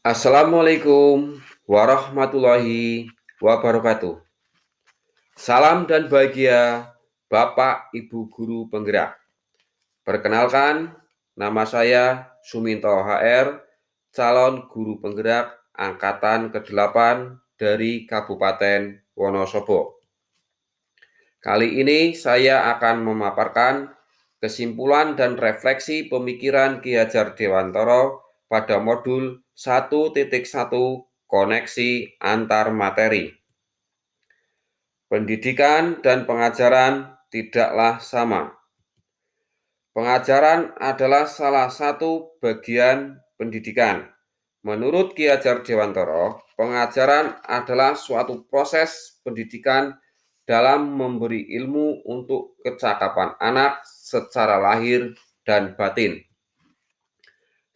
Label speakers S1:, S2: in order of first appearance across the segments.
S1: Assalamualaikum warahmatullahi wabarakatuh. Salam dan bahagia Bapak Ibu Guru Penggerak. Perkenalkan, nama saya Suminto HR, calon guru penggerak angkatan ke-8 dari Kabupaten Wonosobo. Kali ini saya akan memaparkan kesimpulan dan refleksi pemikiran Ki Hajar Dewantara pada modul 1.1 koneksi antar materi. Pendidikan dan pengajaran tidaklah sama. Pengajaran adalah salah satu bagian pendidikan. Menurut Ki Hajar Dewantara, pengajaran adalah suatu proses pendidikan dalam memberi ilmu untuk kecakapan anak secara lahir dan batin.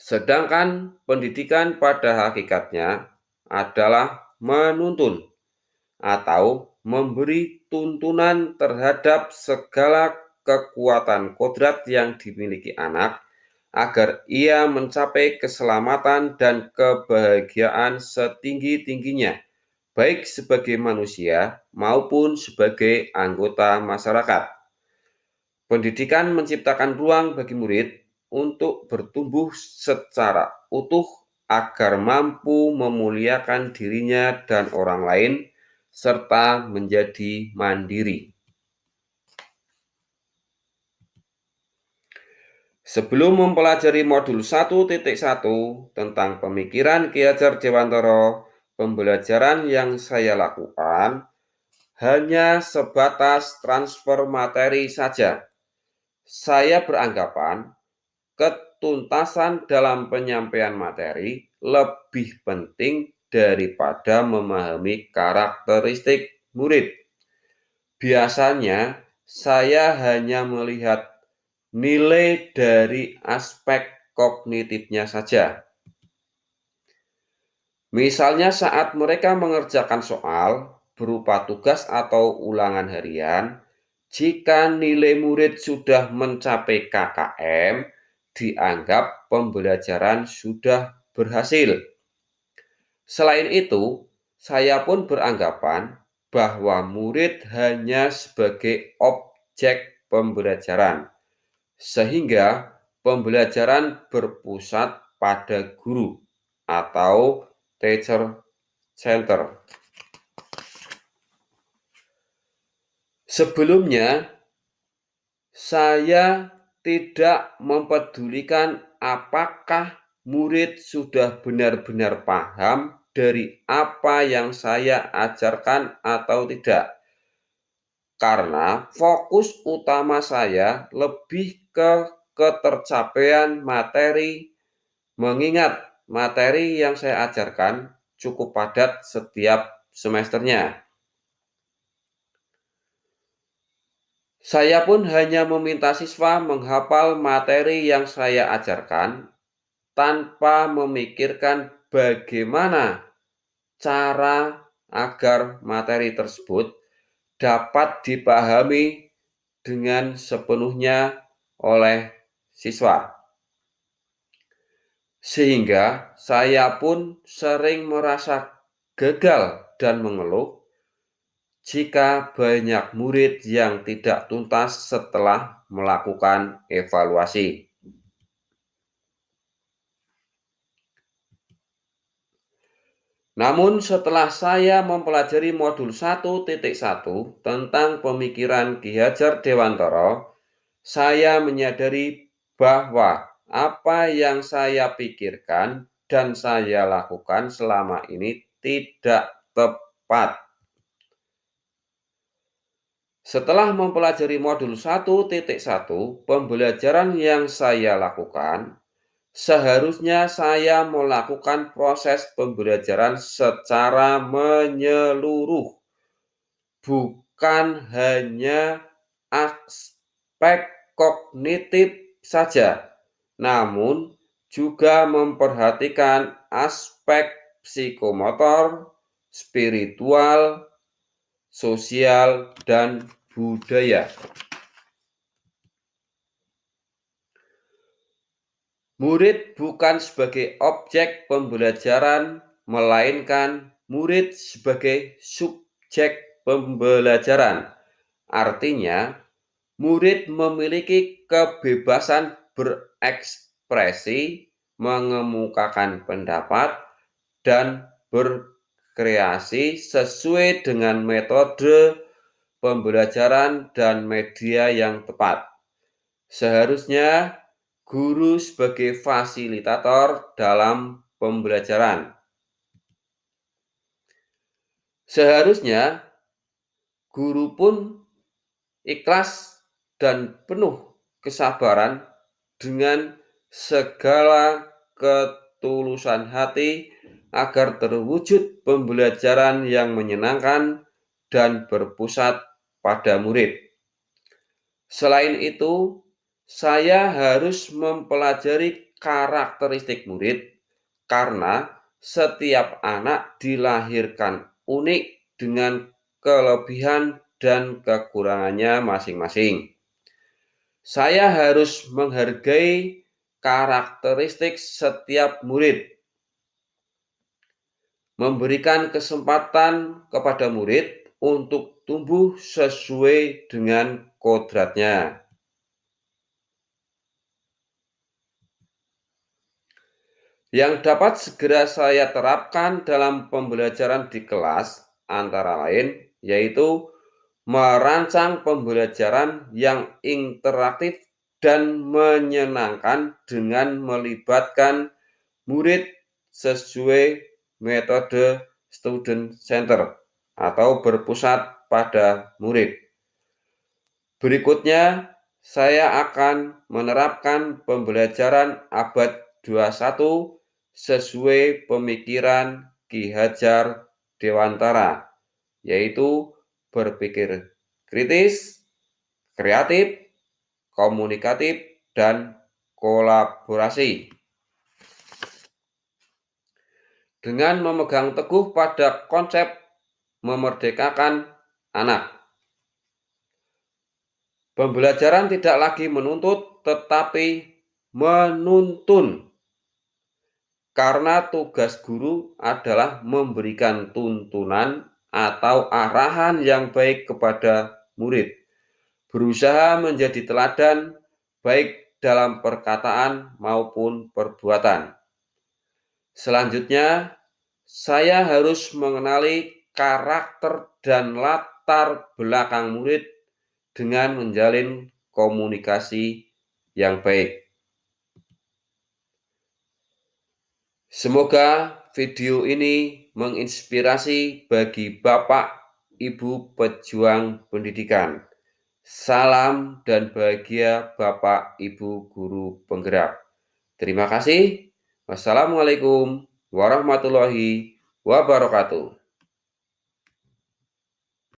S1: Sedangkan pendidikan pada hakikatnya adalah menuntun atau memberi tuntunan terhadap segala kekuatan kodrat yang dimiliki anak agar ia mencapai keselamatan dan kebahagiaan setinggi-tingginya, baik sebagai manusia maupun sebagai anggota masyarakat. Pendidikan menciptakan ruang bagi murid untuk bertumbuh secara utuh agar mampu memuliakan dirinya dan orang lain, serta menjadi mandiri. Sebelum mempelajari modul 1.1 tentang pemikiran Ki Hajar Dewantara, pembelajaran yang saya lakukan hanya sebatas transfer materi saja. Saya beranggapan ketuntasan dalam penyampaian materi lebih penting daripada memahami karakteristik murid. Biasanya saya hanya melihat nilai dari aspek kognitifnya saja. Misalnya saat mereka mengerjakan soal berupa tugas atau ulangan harian, jika nilai murid sudah mencapai KKM, dianggap pembelajaran sudah berhasil. Selain itu, saya pun beranggapan bahwa murid hanya sebagai objek pembelajaran, sehingga pembelajaran berpusat pada guru atau teacher center. Sebelumnya, saya tidak mempedulikan apakah murid sudah benar-benar paham dari apa yang saya ajarkan atau tidak. Karena fokus utama saya lebih ke ketercapaian materi, mengingat materi yang saya ajarkan cukup padat setiap semesternya. Saya pun hanya meminta siswa menghafal materi yang saya ajarkan tanpa memikirkan bagaimana cara agar materi tersebut dapat dipahami dengan sepenuhnya oleh siswa. Sehingga saya pun sering merasa gagal dan mengeluh jika banyak murid yang tidak tuntas setelah melakukan evaluasi. Namun setelah saya mempelajari modul 1.1 tentang pemikiran Ki Hajar Dewantara, saya menyadari bahwa apa yang saya pikirkan dan saya lakukan selama ini tidak tepat. Setelah mempelajari modul 1.1, pembelajaran yang saya lakukan, seharusnya saya melakukan proses pembelajaran secara menyeluruh, bukan hanya aspek kognitif saja, namun juga memperhatikan aspek psikomotor, spiritual, sosial, dan budaya. Murid bukan sebagai objek pembelajaran, melainkan murid sebagai subjek pembelajaran. Artinya, murid memiliki kebebasan berekspresi, mengemukakan pendapat, dan berkreasi sesuai dengan metode pembelajaran dan media yang tepat. Seharusnya guru sebagai fasilitator dalam pembelajaran. Seharusnya guru pun ikhlas dan penuh kesabaran dengan segala ketulusan hati agar terwujud pembelajaran yang menyenangkan dan berpusat pada murid. Selain itu, saya harus mempelajari karakteristik murid karena setiap anak dilahirkan unik dengan kelebihan dan kekurangannya masing-masing. Saya harus menghargai karakteristik setiap murid, memberikan kesempatan kepada murid untuk tumbuh sesuai dengan kodratnya. Yang dapat segera saya terapkan dalam pembelajaran di kelas antara lain yaitu merancang pembelajaran yang interaktif dan menyenangkan dengan melibatkan murid sesuai metode student center atau berpusat pada murid. Berikutnya, saya akan menerapkan pembelajaran abad 21 sesuai pemikiran Ki Hajar Dewantara, yaitu berpikir kritis, kreatif, komunikatif, dan kolaborasi. Dengan memegang teguh pada konsep memerdekakan anak. Pembelajaran tidak lagi menuntut, tetapi menuntun. Karena tugas guru adalah memberikan tuntunan atau arahan yang baik kepada murid. Berusaha menjadi teladan baik dalam perkataan maupun perbuatan. Selanjutnya, saya harus mengenali karakter dan latar belakang murid dengan menjalin komunikasi yang baik. Semoga video ini menginspirasi bagi Bapak, Ibu pejuang pendidikan. Salam dan bahagia Bapak, Ibu guru penggerak. Terima kasih. Wassalamualaikum warahmatullahi wabarakatuh.